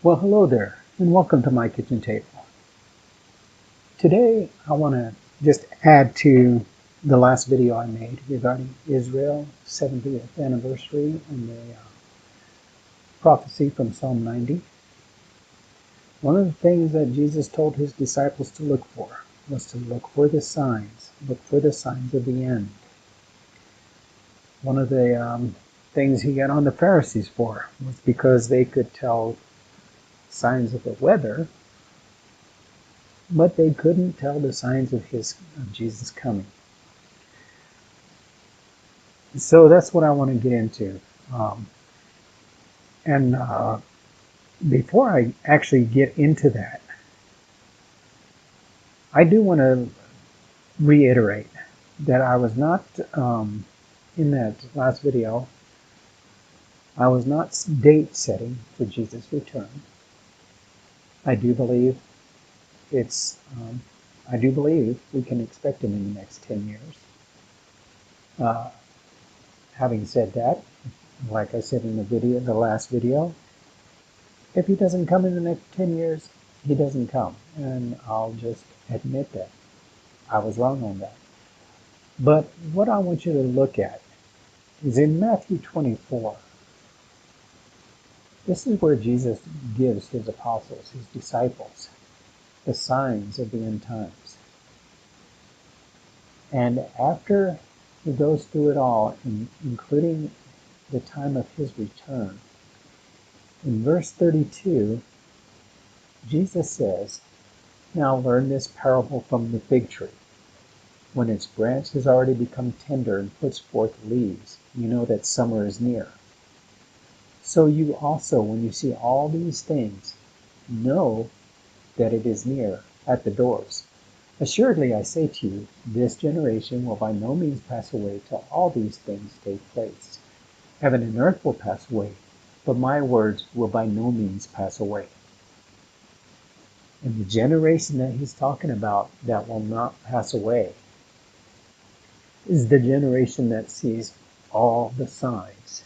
Well, hello there, and welcome to my kitchen table. Today, I want to just add to the last video I made regarding Israel's 70th anniversary and the prophecy from Psalm 90. One of the things that Jesus told his disciples to look for was to look for the signs of the end. One of the things he got on the Pharisees for was because they could tell signs of the weather, but they couldn't tell the signs of Jesus coming. So that's what I want to get into. Before I actually get into that, I do want to reiterate that I was not, in that last video, I was not date setting for Jesus' return. I do believe we can expect him in the next 10 years. Having said that, like I said in the last video, if he doesn't come in the next 10 years, he doesn't come. And I'll just admit that I was wrong on that. But what I want you to look at is in Matthew 24. This is where Jesus gives his apostles, his disciples, the signs of the end times. And after he goes through it all, including the time of his return, in verse 32, Jesus says, "Now learn this parable from the fig tree. When its branch has already become tender and puts forth leaves, you know that summer is near. So you also, when you see all these things, know that it is near, at the doors. Assuredly, I say to you, this generation will by no means pass away till all these things take place. Heaven and earth will pass away, but my words will by no means pass away." And the generation that he's talking about that will not pass away is the generation that sees all the signs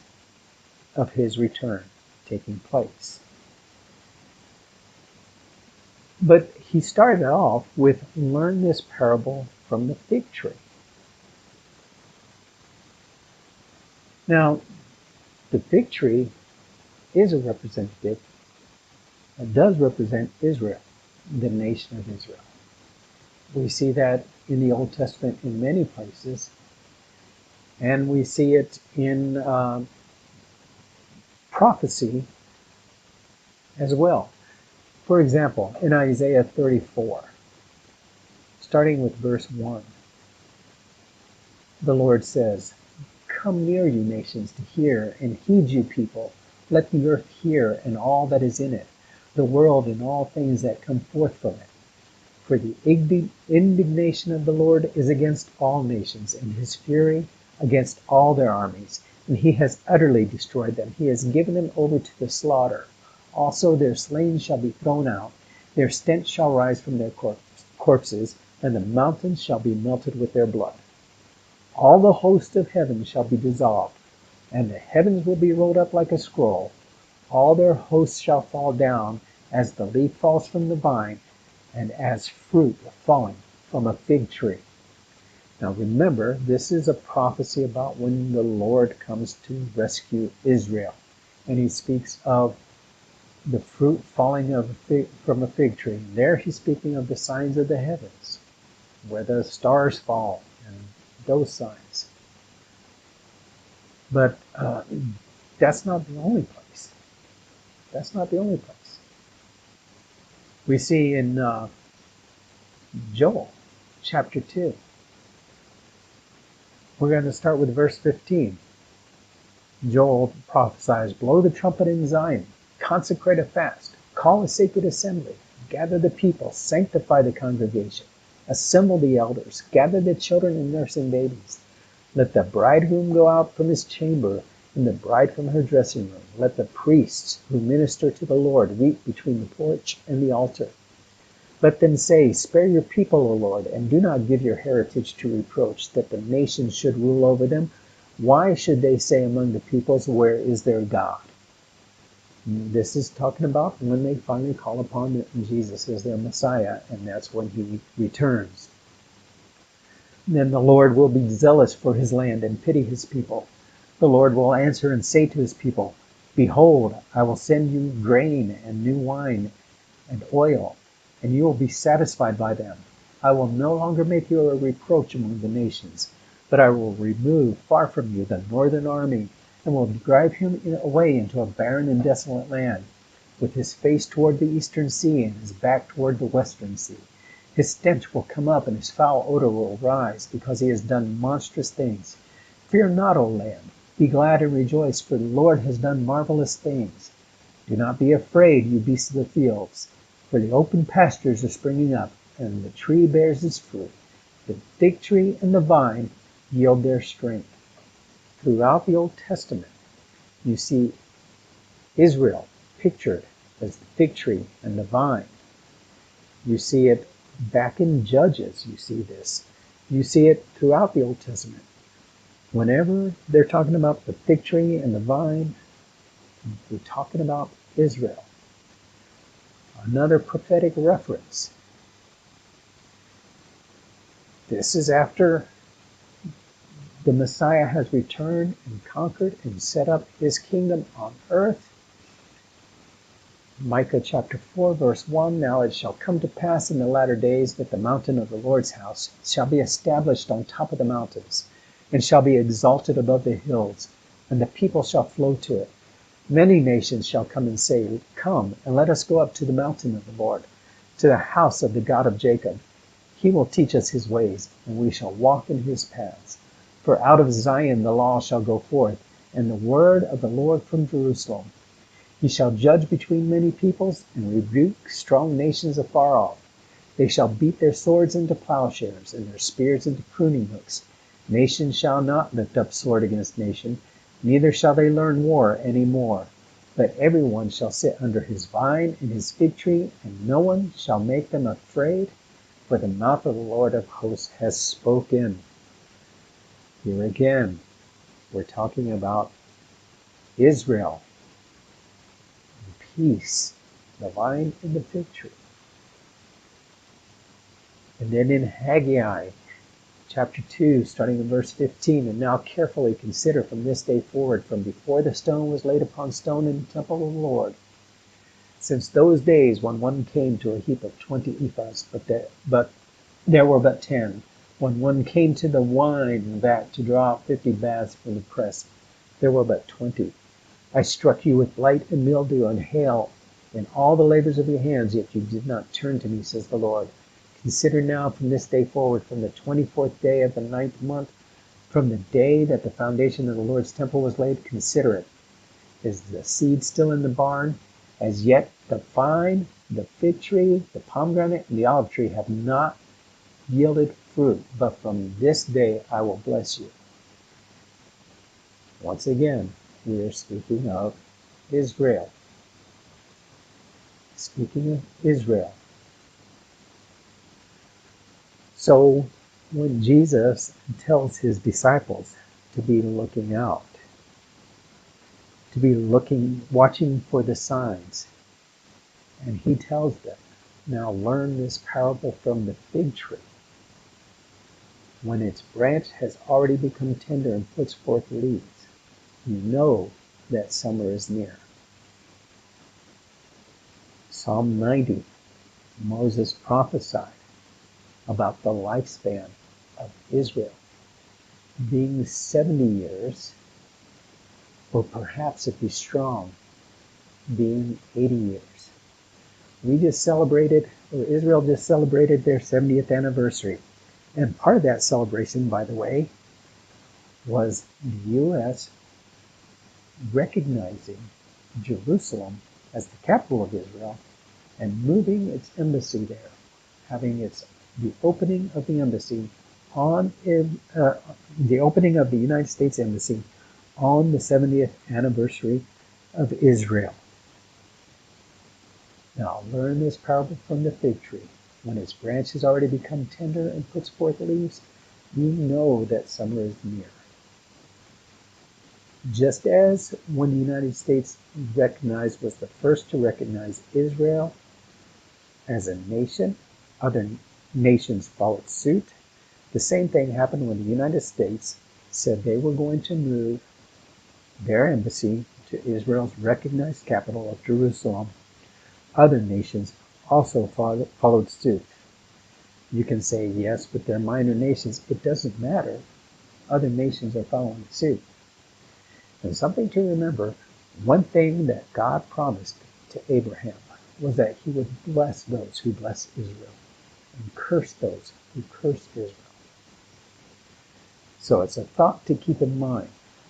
of his return taking place. But he started off with, learn this parable from the fig tree. Now, the fig tree is a representative, it does represent Israel, the nation of Israel. We see that in the Old Testament in many places, and we see it in prophecy as well. For example, in Isaiah 34, starting with verse 1, the Lord says, "Come near, you nations, to hear, and heed, you people. Let the earth hear, and all that is in it, the world and all things that come forth from it. For the indignation of the Lord is against all nations, and his fury against all their armies. And he has utterly destroyed them. He has given them over to the slaughter. Also their slain shall be thrown out. Their stench shall rise from their corpses, and the mountains shall be melted with their blood. All the host of heaven shall be dissolved, and the heavens will be rolled up like a scroll. All their hosts shall fall down as the leaf falls from the vine, and as fruit falling from a fig tree." Now remember, this is a prophecy about when the Lord comes to rescue Israel. And he speaks of the fruit falling from a fig tree. And there he's speaking of the signs of the heavens, where the stars fall, and those signs. But that's not the only place. That's not the only place. We see in Joel chapter 2. We're going to start with verse 15. Joel prophesies, "Blow the trumpet in Zion, consecrate a fast, call a sacred assembly, gather the people, sanctify the congregation, assemble the elders, gather the children and nursing babies. Let the bridegroom go out from his chamber, and the bride from her dressing room. Let the priests who minister to the Lord weep between the porch and the altar. Let them say, spare your people, O Lord, and do not give your heritage to reproach, that the nations should rule over them. Why should they say among the peoples, where is their God?" This is talking about when they finally call upon Jesus as their Messiah, and that's when he returns. Then the Lord will be zealous for his land and pity his people. The Lord will answer and say to his people, Behold, I will send you grain and new wine and oil, and you will be satisfied by them. I will no longer make you a reproach among the nations, but I will remove far from you the northern army, and will drive him away into a barren and desolate land, with his face toward the eastern sea and his back toward the western sea. His stench will come up, and his foul odor will rise, because he has done monstrous things. Fear not, O land. Be glad and rejoice, for the Lord has done marvelous things. Do not be afraid, you beasts of the fields, for the open pastures are springing up, and the tree bears its fruit. The fig tree and the vine yield their strength. Throughout the Old Testament, you see Israel pictured as the fig tree and the vine. You see it back in Judges, you see this. You see it throughout the Old Testament. Whenever they're talking about the fig tree and the vine, they're talking about Israel. Another prophetic reference. This is after the Messiah has returned and conquered and set up his kingdom on earth. Micah chapter 4, verse 1, Now it shall come to pass in the latter days that the mountain of the Lord's house shall be established on top of the mountains, and shall be exalted above the hills, and the people shall flow to it. Many nations shall come and say, Come, and let us go up to the mountain of the Lord, to the house of the God of Jacob. He will teach us his ways, and we shall walk in his paths. For out of Zion the law shall go forth, and the word of the Lord from Jerusalem. He shall judge between many peoples, and rebuke strong nations afar off. They shall beat their swords into plowshares, and their spears into pruning hooks. Nation shall not lift up sword against nation, neither shall they learn war any more. But every one shall sit under his vine and his fig tree, and no one shall make them afraid, for the mouth of the Lord of hosts has spoken. Here again, we're talking about Israel, peace, the vine and the fig tree. And then in Haggai, chapter 2, starting in verse 15, And now carefully consider from this day forward, from before the stone was laid upon stone in the temple of the Lord, since those days when one came to a heap of 20 ephahs, but there were but 10. When one came to the wine vat to draw out 50 baths from the press, there were but 20. I struck you with blight and mildew and hail in all the labors of your hands, yet you did not turn to me, says the Lord. Consider now from this day forward, from the 24th day of the 9th month, from the day that the foundation of the Lord's temple was laid, consider it. Is the seed still in the barn? As yet the vine, the fig tree, the pomegranate, and the olive tree have not yielded fruit, but from this day I will bless you. Once again, we are speaking of Israel. Speaking of Israel. So when Jesus tells his disciples to be looking out, to be watching for the signs, and he tells them, now learn this parable from the fig tree. When its branch has already become tender and puts forth leaves, you know that summer is near. Psalm 90, Moses prophesied about the lifespan of Israel being 70 years, or perhaps if he's strong, being 80 years. Israel just celebrated their 70th anniversary. And part of that celebration, by the way, was the U.S. recognizing Jerusalem as the capital of Israel and moving its embassy there, having the opening of the embassy the opening of the United States Embassy on the 70th anniversary of Israel. Now learn this parable from the fig tree. When its branch has already become tender and puts forth leaves, you know that summer is near. Just as when the United States was the first to recognize Israel as a nation, other nations followed suit. The same thing happened when the United States said they were going to move their embassy to Israel's recognized capital of Jerusalem. Other nations also followed suit. You can say, yes, but they're minor nations. It doesn't matter. Other nations are following suit. And something to remember, one thing that God promised to Abraham was that he would bless those who bless Israel and curse those who curse Israel. So it's a thought to keep in mind.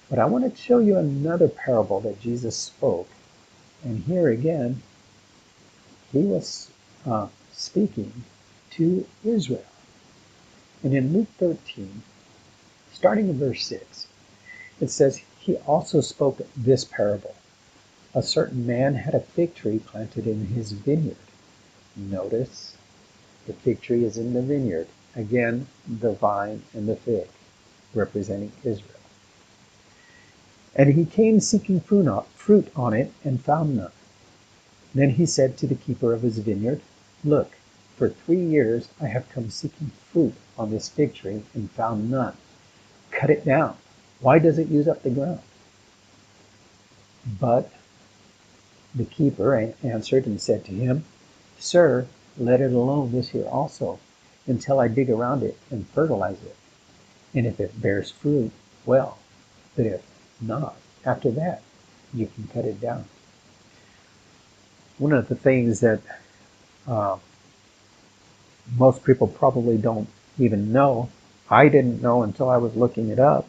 But I want to show you another parable that Jesus spoke. And here again, he was speaking to Israel. And in Luke 13, starting in verse 6, it says, he also spoke this parable. A certain man had a fig tree planted in his vineyard. Notice the fig tree is in the vineyard. Again, the vine and the fig, representing Israel. And he came seeking fruit on it and found none. Then he said to the keeper of his vineyard, look, for 3 years I have come seeking fruit on this fig tree and found none. Cut it down. Why does it use up the ground? But the keeper answered and said to him, Sir, let it alone this year also, until I dig around it and fertilize it. And if it bears fruit, well, but if not, after that, you can cut it down. One of the things that most people probably don't even know, I didn't know until I was looking it up,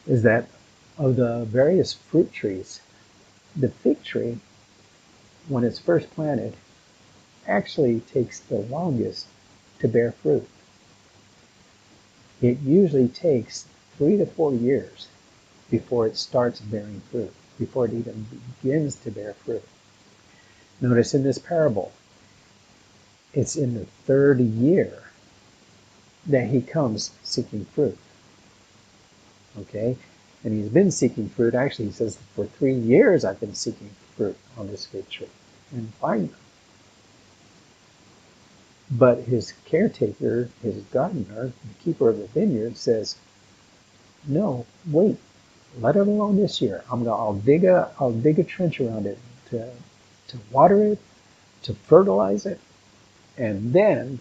is that of the various fruit trees, the fig tree, when it's first planted, actually takes the longest to bear fruit. It usually takes 3 to 4 years before it starts bearing fruit, before it even begins to bear fruit. Notice in this parable, it's in the 3rd year that he comes seeking fruit. Okay? And he's been seeking fruit. Actually, he says, for 3 years I've been seeking fruit on this fig tree and find none. But his caretaker, his gardener, the keeper of the vineyard says, no, wait, let it alone this year. I'll dig a trench around it to water it, to fertilize it, and then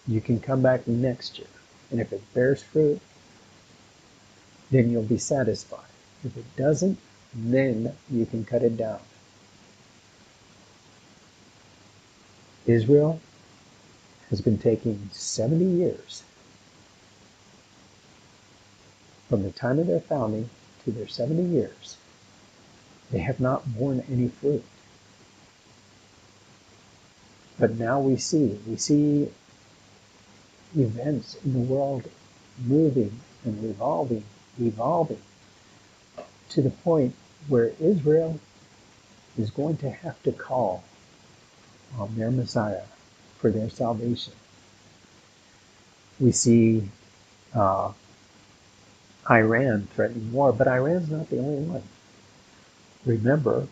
you can come back next year. And if it bears fruit, then you'll be satisfied. If it doesn't, then you can cut it down. Israel has been taking 70 years from the time of their founding to their 70 years. They have not borne any fruit. But now we see events in the world moving and evolving to the point where Israel is going to have to call on their Messiah for their salvation. We see Iran threatening war, but Iran's not the only one. Remember,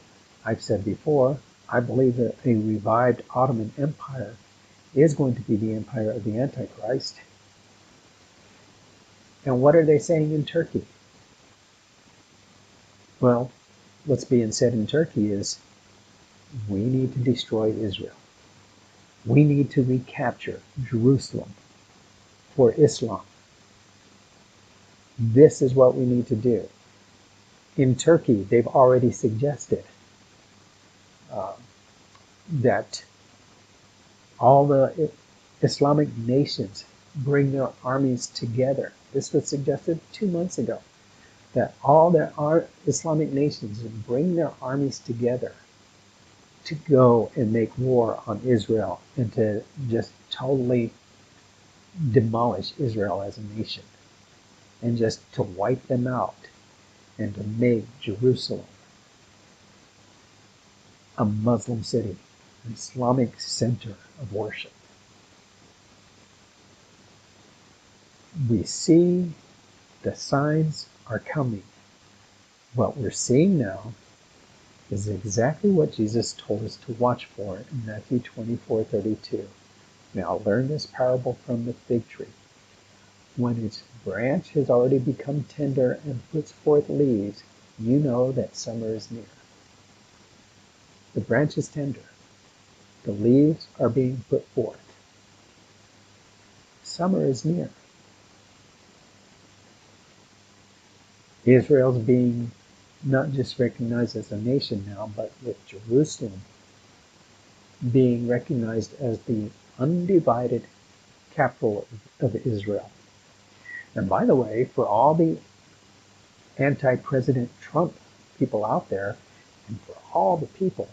I've said before, I believe that a revived Ottoman Empire is going to be the empire of the Antichrist. And what are they saying in Turkey? Well, what's being said in Turkey is, we need to destroy Israel. We need to recapture Jerusalem for Islam. This is what we need to do. In Turkey, they've already suggested that all the Islamic nations bring their armies together. This was suggested 2 months ago, that all the Islamic nations bring their armies together to go and make war on Israel and to just totally demolish Israel as a nation and just to wipe them out and to make Jerusalem a Muslim city, an Islamic center of worship. We see the signs are coming What we're seeing now is exactly what Jesus told us to watch for in Matthew 24:32. Now learn this parable from the fig tree. When its branch has already become tender and puts forth leaves, you know that summer is near. The branch is tender. The leaves are being put forth. Summer is near. Israel's being not just recognized as a nation now, but with Jerusalem being recognized as the undivided capital of Israel. And by the way, for all the anti-President Trump people out there, and for all the people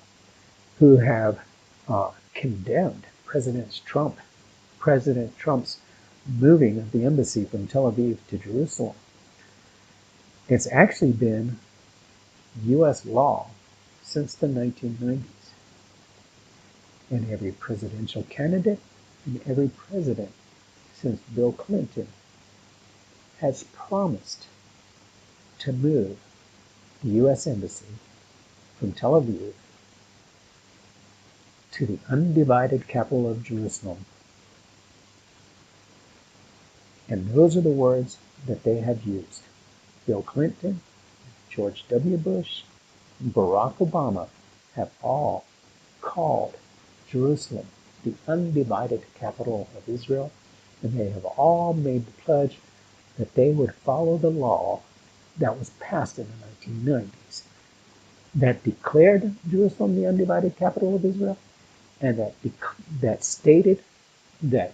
who have condemned President Trump's moving of the embassy from Tel Aviv to Jerusalem, it's actually been U.S. law since the 1990s. And every presidential candidate and every president since Bill Clinton has promised to move the U.S. Embassy from Tel Aviv to the undivided capital of Jerusalem. And those are the words that they have used. Bill Clinton, George W. Bush, and Barack Obama have all called Jerusalem the undivided capital of Israel, and they have all made the pledge that they would follow the law that was passed in the 1990s that declared Jerusalem the undivided capital of Israel, and that stated that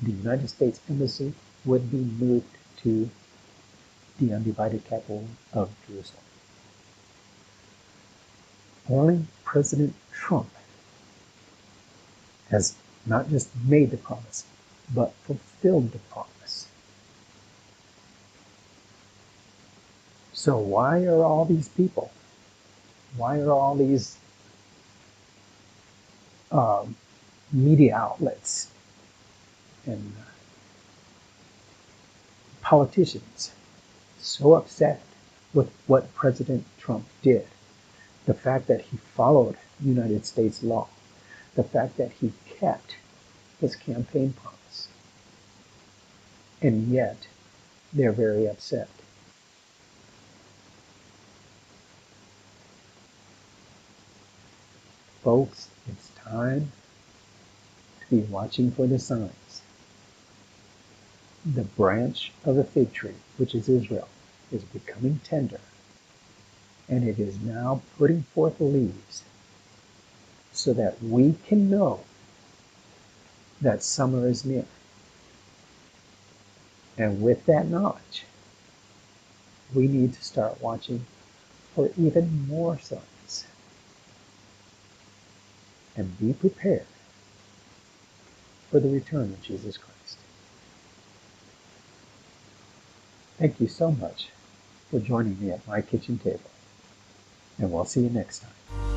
the United States Embassy would be moved to the undivided capital of Jerusalem. Only President Trump has not just made the promise, but fulfilled the promise. So why are all these people, why are all these media outlets and politicians so upset with what President Trump did? The fact that he followed United States law, the fact that he kept his campaign promise, and yet they're very upset. Folks, it's time to be watching for the signs. The branch of the fig tree, which is Israel, is becoming tender, and it is now putting forth leaves so that we can know that summer is near. And with that knowledge, we need to start watching for even more signs and be prepared for the return of Jesus Christ. Thank you so much for joining me at my kitchen table, and we'll see you next time.